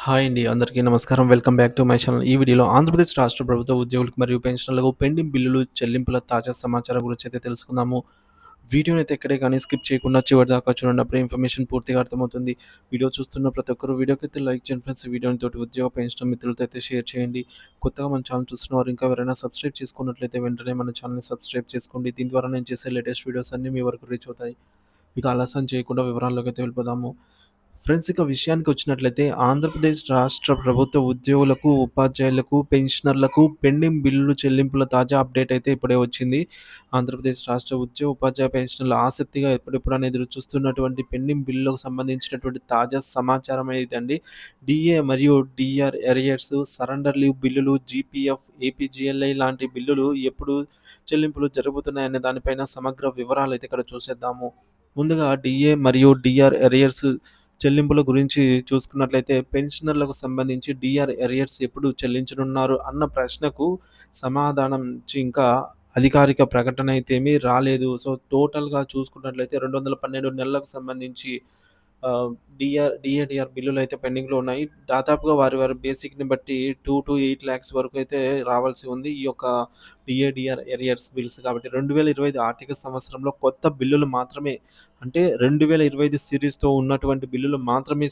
Hi అండి. అందరికీ నమస్కారం. Welcome back to my channel. ఈ వీడియోలో ఆంధ్రప్రదేశ్ రాష్ట్ర ప్రభుత్వ ఉద్యోగులకు మరియు పెన్షనర్లకు పెండింగ్ బిల్లులు చెల్లింపుల తాజా సమాచారం గురించి అయితే తెలుసుకుందాము. వీడియోనైతే ఎక్కడే కానీ స్కిప్ చేయకుండా చివరి దాకా చూడండి. అప్పుడే ఇన్ఫర్మేషన్ పూర్తిగా అర్థమవుతుంది. వీడియో చూస్తున్న ప్రతి ఒక్కరు వీడియోకైతే లైక్ చేయండి ఫ్రెండ్స్. ఈ వీడియోని తోటి ఉద్యోగ పెన్షన్ మిత్రులతో అయితే షేర్ చేయండి. కొత్తగా మన ఛానల్ చూస్తున్నవారు ఇంకా ఎవరైనా సబ్స్క్రైబ్ చేసుకున్నట్లయితే వెంటనే మన ఛానల్‌ని సబ్స్క్రైబ్ చేసుకోండి. దీని ద్వారా నేను చేసే లేటెస్ట్ వీడియోస్ అన్నీ మీ వరకు రీచ్ అవుతాయి. ఇక ఆలస్యం చేయకుండా వివరాల్లోకైతే వెళ్ళిపోదాము. ఫ్రెండ్స్, ఇక విషయానికి వచ్చినట్లయితే ఆంధ్రప్రదేశ్ రాష్ట్ర ప్రభుత్వ ఉద్యోగులకు, ఉపాధ్యాయులకు, పెన్షనర్లకు పెండింగ్ బిల్లులు చెల్లింపుల తాజా అప్డేట్ అయితే ఇప్పుడే వచ్చింది. ఆంధ్రప్రదేశ్ రాష్ట్ర ఉద్యోగ, ఉపాధ్యాయ పెన్షనర్లు ఆసక్తిగా ఎప్పుడెప్పుడని ఎదురు చూస్తున్నటువంటి పెండింగ్ బిల్లులకు సంబంధించినటువంటి తాజా సమాచారం ఇదండి. డిఏ మరియు డిఆర్ ఎరియర్స్, సరెండర్ లీవ్ బిల్లులు, జీపీఎఫ్, ఏపీజీఎల్ఐ లాంటి బిల్లులు ఎప్పుడు చెల్లింపులు జరుగుతున్నాయనే దానిపైన సమగ్ర వివరాలు అయితే ఇక్కడ చూసేద్దాము. ముందుగా డిఏ మరియు డిఆర్ ఎరియర్స్ చెల్లింపుల గురించి చూసుకున్నట్లయితే పెన్షనర్లకు సంబంధించి డిఆర్ ఎరియర్స్ ఎప్పుడు చెల్లించనున్నారు అన్న ప్రశ్నకు సమాధానం నుంచి ఇంకా అధికారిక ప్రకటన అయితే ఏమీ రాలేదు. సో, టోటల్‌గా చూసుకున్నట్లయితే 212 నెలలకు సంబంధించి డిఏ, డిఆర్ బిల్లులయితే పెండింగ్‌లో ఉన్నాయి. దాదాపుగా వారి బేసిక్‌ని బట్టి 2-8 లాక్స్ వరకు అయితే రావాల్సి ఉంది. ఈ యొక్క డిఏ, డిఆర్ ఎరియర్స్ బిల్స్ కాబట్టి 2025 ఆర్థిక సంవత్సరంలో కొత్త బిల్లులు మాత్రమే, అంటే 2025 సీరీస్‌తో ఉన్నటువంటి బిల్లులు మాత్రమే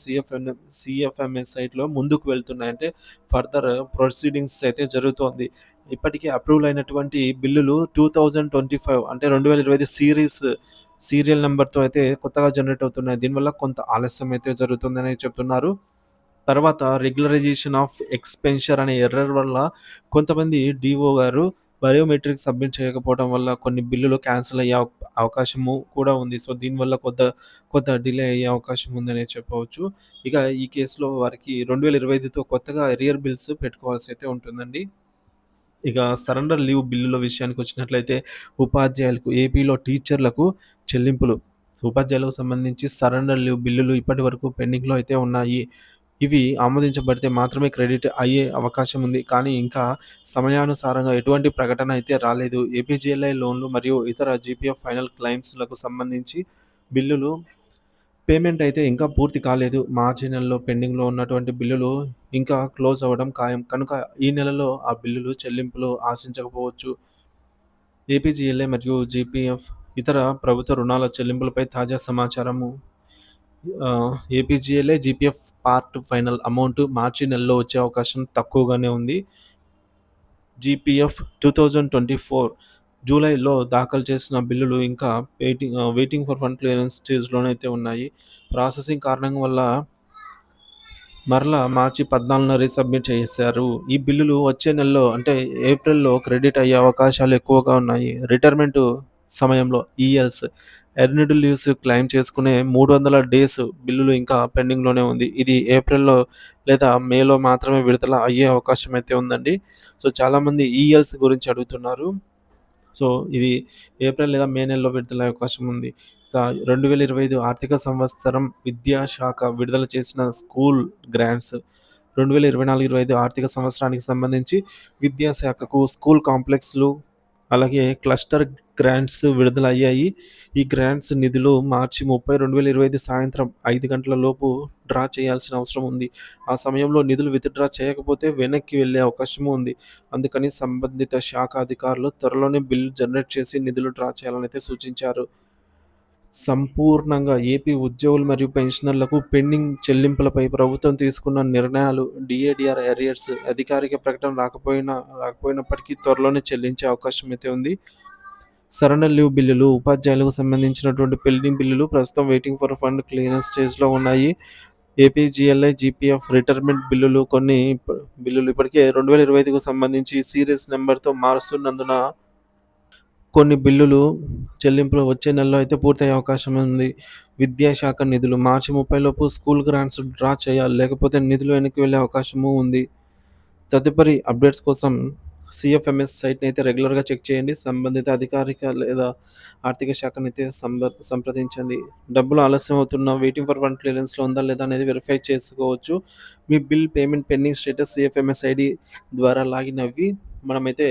సీఎఫ్ఎంఎస్ సైట్‌లో ముందుకు వెళ్తున్నాయి. అంటే ఫర్దర్ ప్రొసీడింగ్స్ అయితే జరుగుతోంది. ఇప్పటికే అప్రూవల్ అయినటువంటి బిల్లులు 2025 అంటే 2025 సీరియల్ నంబర్‌తో అయితే కొత్తగా జనరేట్ అవుతున్నాయి. దీనివల్ల కొంత ఆలస్యం అయితే జరుగుతుందని చెప్తున్నారు. తర్వాత రెగ్యులరైజేషన్ ఆఫ్ ఎక్స్‌పెన్షర్ అనే ఎర్రర్ వల్ల కొంతమంది డీఓ గారు బయోమెట్రిక్ సబ్మిట్ చేయకపోవడం వల్ల కొన్ని బిల్లులు క్యాన్సిల్ అయ్యే అవకాశము కూడా ఉంది. సో, దీనివల్ల కొంత డిలే అయ్యే అవకాశం ఉందనే చెప్పవచ్చు. ఇక ఈ కేసులో వారికి 2025తో కొత్తగా అరియర్ బిల్స్ పెట్టుకోవాల్సి అయితే ఉంటుందండి. ఇక సరెండర్ లీవ్ బిల్లుల విషయానికొచ్చినట్లయితే ఉపాధ్యాయులకు, ఏపీలో టీచర్లకు చెల్లింపులు. ఉపాధ్యాయులకు సంబంధించి సరెండర్ లీవ్ బిల్లులు ఇప్పటివరకు పెండింగ్‌లో అయితే ఉన్నాయి. ఇవి ఆమోదించబడితే మాత్రమే క్రెడిట్ అయ్యే అవకాశం ఉంది. కానీ ఇంకా సమయానుసారంగా ఎటువంటి ప్రకటన అయితే రాలేదు. ఏపీజీఎల్ఐ లోన్లు మరియు ఇతర జీపీఎఫ్ ఫైనల్ క్లెయిమ్స్‌లకు సంబంధించి బిల్లులు పేమెంట్ అయితే ఇంకా పూర్తి కాలేదు. మార్చి నెలలో పెండింగ్‌లో ఉన్నటువంటి బిల్లులు ఇంకా క్లోజ్ అవ్వడం ఖాయం. కనుక ఈ నెలలో ఆ బిల్లులు చెల్లింపులు ఆశించకపోవచ్చు. ఏపీజీఎల్ఐ మరియు జీపీఎఫ్ ఇతర ప్రభుత్వ రుణాల చెల్లింపులపై తాజా సమాచారము. APGLI, GPF part final amount March నెలలో వచ్చే అవకాశం తక్కువగానే ఉంది. జీపీఎఫ్ 2024 జూలైలో దాఖలు చేసిన బిల్లులు ఇంకా వెయిటింగ్ ఫర్ ఫండ్ క్లియరెన్స్ స్టేజ్‌లోనైతే ఉన్నాయి. ప్రాసెసింగ్ కారణం వల్ల మరలా మార్చి 14న రీసబ్మిట్ చేశారు. ఈ బిల్లులు వచ్చే నెలలో అంటే ఏప్రిల్‌లో క్రెడిట్ అయ్యే అవకాశాలు ఎక్కువగా ఉన్నాయి. రిటైర్మెంట్ సమయంలో ఈఎల్స్, ఎర్న్డ్ లీవ్స్ క్లెయిమ్ చేసుకునే 300 డేస్ బిల్లులు ఇంకా పెండింగ్‌లోనే ఉంది. ఇది ఏప్రిల్‌లో లేదా మేలో మాత్రమే విడుదల అయ్యే అవకాశం అయితే ఉందండి. సో, చాలామంది ఈఎల్స్ గురించి అడుగుతున్నారు. సో, ఇది ఏప్రిల్ లేదా మే నెలలో విడుదలయ్యే అవకాశం ఉంది. ఇక 2025 ఆర్థిక సంవత్సరం విద్యాశాఖ విడుదల చేసిన స్కూల్ గ్రాంట్స్ 2024-25 ఆర్థిక సంవత్సరానికి సంబంధించి విద్యాశాఖకు స్కూల్ కాంప్లెక్స్‌లు, అలాగే క్లస్టర్ గ్రాంట్స్ విడుదలయ్యాయి. ఈ గ్రాంట్స్ నిధులు మార్చి 30, 2025 సాయంత్రం 5 గంటల లోపు డ్రా చేయాల్సిన అవసరం ఉంది. ఆ సమయంలో నిధులు విత్‌డ్రా చేయకపోతే వెనక్కి వెళ్ళే అవకాశము ఉంది. అందుకని సంబంధిత శాఖ అధికారులు త్వరలోనే బిల్ జనరేట్ చేసి నిధులు డ్రా చేయాలనైతే సూచించారు. సంపూర్ణంగా ఏపీ ఉద్యోగులు మరియు పెన్షనర్లకు పెండింగ్ చెల్లింపులపై ప్రభుత్వం తీసుకున్న నిర్ణయాలు. డిఏ, డిఆర్ అరియర్స్ అధికారిక ప్రకటన రాకపోయినప్పటికీ త్వరలోనే చెల్లించే అవకాశం అయితే ఉంది. సరెండర్ లీవ్ బిల్లులు, ఉపాధ్యాయులకు సంబంధించినటువంటి పెండింగ్ బిల్లులు ప్రస్తుతం వెయిటింగ్ ఫర్ ఫండ్ క్లియరెన్స్ స్టేజ్‌లో ఉన్నాయి. ఏపీజీఎల్ఐ, జీపీఎఫ్ రిటైర్మెంట్ బిల్లులు ఇప్పటికే 2025కు సంబంధించి సీరియస్ నంబర్‌తో మారుస్తున్నందున కొన్ని బిల్లులు చెల్లింపులు వచ్చే నెలలో అయితే పూర్తయ్యే అవకాశం ఉంది. విద్యాశాఖ నిధులు మార్చి 30 లోపు స్కూల్ గ్రాంట్స్ డ్రా చేయాలి. లేకపోతే నిధులు వెనక్కి వెళ్ళే అవకాశము ఉంది. తదుపరి అప్డేట్స్ కోసం సీఎఫ్ఎంఎస్ సైట్‌ని అయితే రెగ్యులర్‌గా చెక్ చేయండి. సంబంధిత అధికారిక లేదా ఆర్థిక శాఖనైతే సంప్రదించండి. డబ్బులు ఆలస్యం అవుతున్నా వెయిటింగ్ ఫర్ ఫండ్ క్లియరెన్స్‌లో ఉందా లేదా అనేది వెరిఫై చేసుకోవచ్చు. మీ bill payment pending status CFMS ID ద్వారా లాగిన్ అవ్వి మనమైతే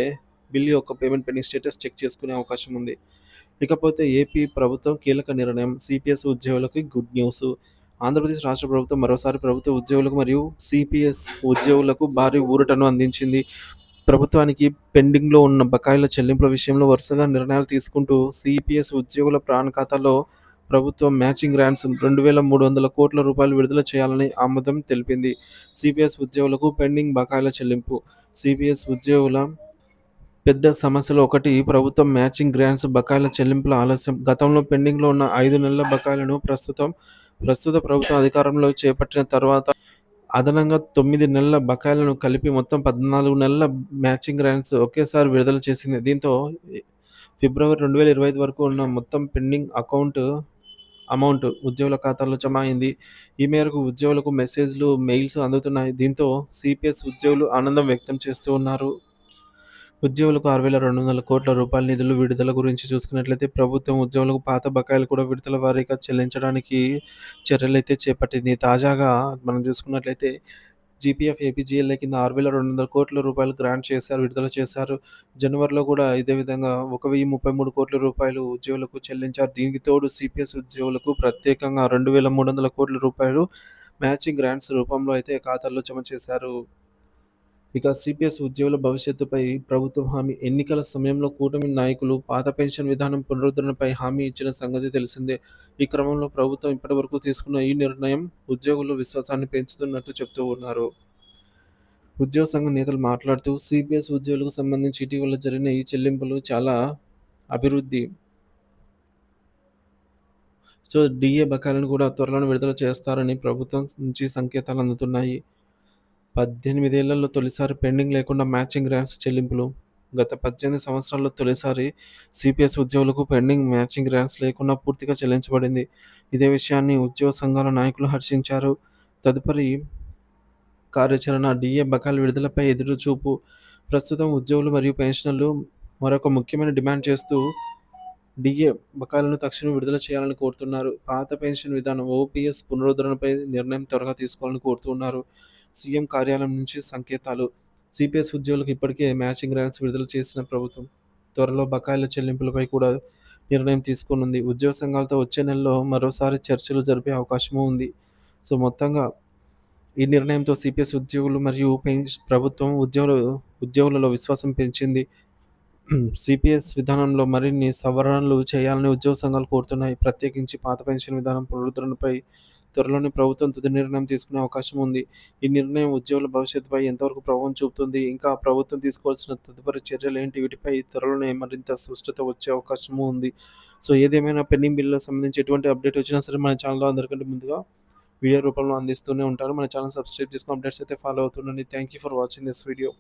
బిల్ యొక్క పేమెంట్ పెండింగ్ స్టేటస్ చెక్ చేసుకునే అవకాశం ఉంది. ఇకపోతే ఏపీ ప్రభుత్వం కీలక నిర్ణయం. సిపిఎస్ ఉద్యోగులకి గుడ్ న్యూస్. ఆంధ్రప్రదేశ్ రాష్ట్ర ప్రభుత్వం మరోసారి ప్రభుత్వ ఉద్యోగులకు మరియు సిపిఎస్ ఉద్యోగులకు భారీ ఊరటను అందించింది. ప్రభుత్వానికి పెండింగ్‌లో ఉన్న బకాయిల చెల్లింపుల విషయంలో వరుసగా నిర్ణయాలు తీసుకుంటూ సిపిఎస్ ఉద్యోగుల ప్రాణ ఖాతాలో ప్రభుత్వం మ్యాచింగ్ గ్రాంట్స్ రూ. 2,300,00,00,000 విడుదల చేయాలని ఆమోదం తెలిపింది. సిపిఎస్ ఉద్యోగులకు పెండింగ్ బకాయిల చెల్లింపు. సిపిఎస్ ఉద్యోగుల పెద్ద సమస్యలో ఒకటి ప్రభుత్వం మ్యాచింగ్ గ్రాంట్స్ బకాయిల చెల్లింపుల ఆలస్యం. గతంలో పెండింగ్‌లో ఉన్న 5 నెలల బకాయిలను ప్రస్తుత ప్రభుత్వం అధికారంలోకి చేపట్టిన తర్వాత అదనంగా 9 నెలల బకాయిలను కలిపి మొత్తం 14 నెలల మ్యాచింగ్ గ్రాంట్స్ ఒకేసారి విడుదల చేసింది. దీంతో ఫిబ్రవరి 2025 వరకు ఉన్న మొత్తం పెండింగ్ అమౌంట్ ఉద్యోగుల ఖాతాల్లో జమ అయింది. ఈ మేరకు ఉద్యోగులకు మెసేజ్‌లు, మెయిల్స్ అందుతున్నాయి. దీంతో సిపిఎస్ ఉద్యోగులు ఆనందం వ్యక్తం చేస్తూ ఉన్నారు. ఉద్యోగులకు రూ. 6,200,00,00,000 నిధుల విడుదల గురించి చూసుకున్నట్లయితే ప్రభుత్వం ఉద్యోగులకు పాత బకాయిలు కూడా విడతల వారీగా చెల్లించడానికి చర్యలైతే చేపట్టింది. తాజాగా మనం చూసుకున్నట్లయితే జీపీఎఫ్, ఏపీజీఎల్ఐ కింద రూ. 6,200,00,00,000 విడుదల చేశారు. జనవరిలో కూడా ఇదే విధంగా రూ. 1,033,00,00,000 ఉద్యోగులకు చెల్లించారు. దీనికి తోడు సిపిఎస్ ఉద్యోగులకు ప్రత్యేకంగా రూ. 2,300,00,00,000 మ్యాచింగ్ గ్రాంట్స్ రూపంలో అయితే ఖాతాల్లో జమ చేశారు. ఇక సిపిఎస్ ఉద్యోగుల భవిష్యత్తుపై ప్రభుత్వం హామీ. ఎన్నికల సమయంలో కూటమి నాయకులు పాత పెన్షన్ విధానం పునరుద్ధరణపై హామీ ఇచ్చిన సంగతి తెలిసిందే. ఈ క్రమంలో ప్రభుత్వం ఇప్పటివరకు తీసుకున్న ఈ నిర్ణయం ఉద్యోగుల విశ్వాసాన్ని పెంచుతున్నట్టు చెబుతూ ఉన్నారు. ఉద్యోగ సంఘం నేతలు మాట్లాడుతూ సిపిఎస్ ఉద్యోగులకు సంబంధించి ఇటీవల జరిగిన ఈ చెల్లింపులు చాలా అభివృద్ధి. డిఏ బకాయిలను కూడా త్వరలోనే విడుదల చేస్తారని ప్రభుత్వం నుంచి సంకేతాలు అందుతున్నాయి. 18 ఏళ్లలో తొలిసారి పెండింగ్ లేకుండా మ్యాచింగ్ గ్రాంట్స్ చెల్లింపులు. గత 18 సంవత్సరాల్లో తొలిసారి సిపిఎస్ ఉద్యోగులకు పెండింగ్ మ్యాచింగ్ గ్రాంట్స్ లేకుండా పూర్తిగా చెల్లించబడింది. ఇదే విషయాన్ని ఉద్యోగ సంఘాల నాయకులు హర్షించారు. తదుపరి కార్యాచరణ డిఏ బకాయిల విడుదలపై ఎదురుచూపు. ప్రస్తుతం ఉద్యోగులు మరియు పెన్షనర్లు మరొక ముఖ్యమైన డిమాండ్ చేస్తూ డిఏ బకాయిలను తక్షణం విడుదల చేయాలని కోరుతున్నారు. పాత పెన్షన్ విధానం ఓపీఎస్ పునరుద్ధరణపై నిర్ణయం త్వరగా తీసుకోవాలని కోరుతున్నారు. సీఎం కార్యాలయం నుంచి సంకేతాలు. సిపిఎస్ ఉద్యోగులకు ఇప్పటికే మ్యాచింగ్ గ్రాంట్స్ విడుదల చేసిన ప్రభుత్వం త్వరలో బకాయిల చెల్లింపులపై కూడా నిర్ణయం తీసుకోనుంది. ఉద్యోగ సంఘాలతో వచ్చే నెలలో మరోసారి చర్చలు జరిపే అవకాశమూ ఉంది. మొత్తంగా ఈ నిర్ణయంతో సిపిఎస్ ఉద్యోగులు మరియు ప్రభుత్వం ఉద్యోగులలో విశ్వాసం పెంచింది. సిపిఎస్ విధానంలో మరిన్ని సవరణలు చేయాలని ఉద్యోగ సంఘాలు కోరుతున్నాయి. ప్రత్యేకించి పాత పెన్షన్ విధానం పునరుద్ధరణపై త్వరలోనే ప్రభుత్వం తుది నిర్ణయం తీసుకునే అవకాశం ఉంది. ఈ నిర్ణయం ఉద్యోగుల భవిష్యత్తుపై ఎంతవరకు ప్రభావం చూపుతుంది, ఇంకా ప్రభుత్వం తీసుకోవాల్సిన తదుపరి చర్యలేంటి, వీటిపై త్వరలోనే మరింత స్పష్టత వచ్చే అవకాశమూ ఉంది. ఏదేమైనా పెండింగ్ బిల్లులకు సంబంధించి ఎటువంటి అప్డేట్ వచ్చినా సరే మన ఛానల్లో అందరికంటే ముందుగా వీడియో రూపంలో అందిస్తూనే ఉంటారు. మన ఛానల్ సబ్స్క్రైబ్ చేసుకుని అప్డేట్స్ అయితే ఫాలో అవుతుండండి. Thank you for watching this video.